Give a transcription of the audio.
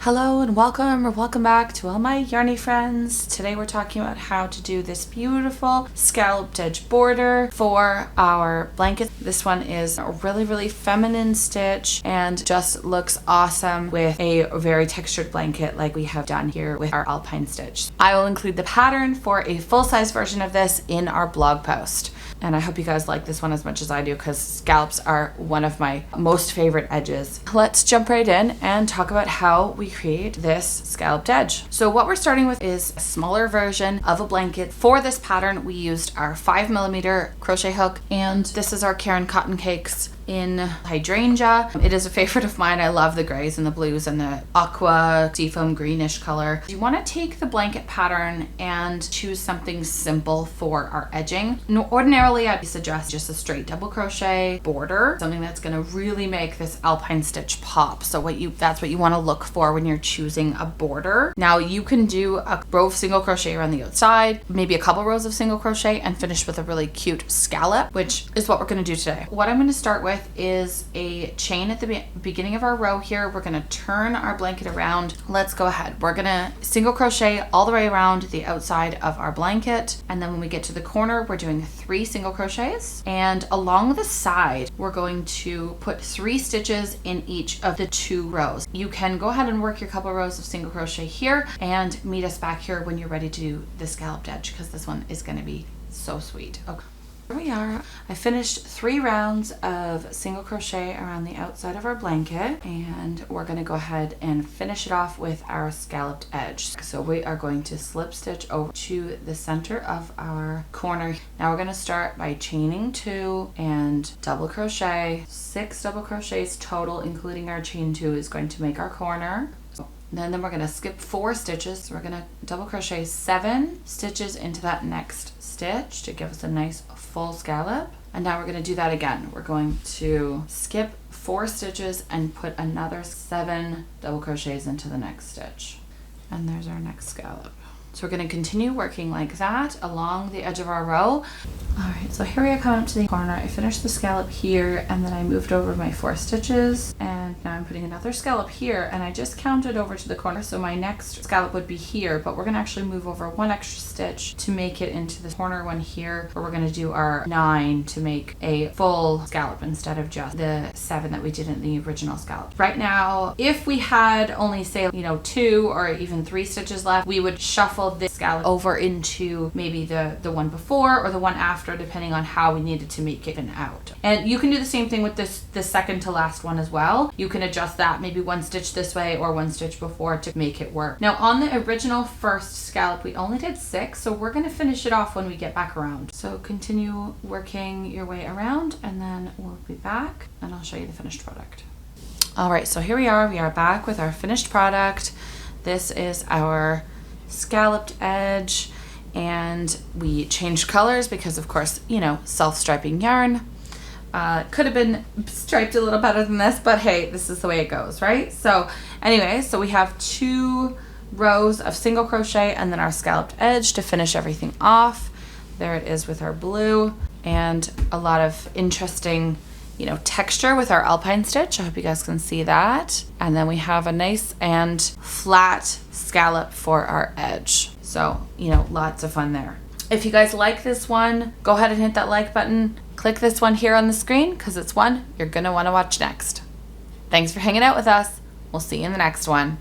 Hello and welcome or welcome back to all my yarny friends. Today we're talking about how to do this beautiful scalloped edge border for our blanket. This one is a really feminine stitch and just looks awesome with a very textured blanket like we have done here with our alpine stitch. I will include the pattern for a full-size version of this in our blog post. And I hope you guys like this one as much as I do because scallops are one of my most favorite edges. Let's jump right in and talk about how we create this scalloped edge. So what we're starting with is a smaller version of a blanket. For this pattern, we used our 5mm crochet hook, and this is our Karen Cotton Cakes in hydrangea. It is a favorite of mine. I love the grays and the blues and the aqua seafoam greenish color. You want to take the blanket pattern and choose something simple for our edging. Ordinarily, I'd suggest just a straight double crochet border, something that's going to really make this alpine stitch pop. So that's what you want to look for when you're choosing a border. Now you can do a row of single crochet around the outside, maybe a couple rows of single crochet, and finish with a really cute scallop, which is what we're going to do today. What I'm going to start with is a chain at the beginning of our row here. We're going to turn our blanket around. Let's go ahead. We're going to single crochet all the way around the outside of our blanket, and then when we get to the corner, we're doing 3 single crochets, and along the side we're going to put 3 stitches in each of the 2 rows. You can go ahead and work your couple rows of single crochet here and meet us back here when you're ready to do the scalloped edge, because this one is going to be so sweet. Okay. Here we are. I finished 3 rounds of single crochet around the outside of our blanket, and we're going to go ahead and finish it off with our scalloped edge. So we are going to slip stitch over to the center of our corner. Now we're going to start by chaining 2 and double crochet. 6 double crochets total, including our chain 2, is going to make our corner. Then we're going to skip 4 stitches. So we're going to double crochet 7 stitches into that next stitch to give us a nice full scallop. And now we're going to do that again. We're going to skip 4 stitches and put another 7 double crochets into the next stitch. And there's our next scallop. So we're going to continue working like that along the edge of our row. Alright, so here we come up to the corner. I finished the scallop here, and then I moved over my 4 stitches, and now I'm putting another scallop here, and I just counted over to the corner, so my next scallop would be here, but we're going to actually move over 1 extra stitch to make it into the corner one here, where we're going to do our 9 to make a full scallop instead of just the 7 that we did in the original scallop. Right now, if we had only, say, 2 or even 3 stitches left, we would shuffle this scallop over into maybe the one before or the one after, depending on how we needed to make it out. And you can do the same thing with the second to last one as well. You can adjust that, maybe 1 stitch this way or 1 stitch before to make it work. Now on the original first scallop, we only did 6, so we're going to finish it off when we get back around. So continue working your way around, and then we'll be back and I'll show you the finished product. All right, so here we are back with our finished product. This is our scalloped edge, and we changed colors because, of course, self-striping yarn. Could have been striped a little better than this, but hey, this is the way it goes, right? So anyway, so we have 2 rows of single crochet and then our scalloped edge to finish everything off. There it is with our blue, and a lot of interesting texture with our alpine stitch. I hope you guys can see that. And then we have a nice and flat scallop for our edge. So, lots of fun there. If you guys like this one, go ahead and hit that like button. Click this one here on the screen because it's one you're going to want to watch next. Thanks for hanging out with us. We'll see you in the next one.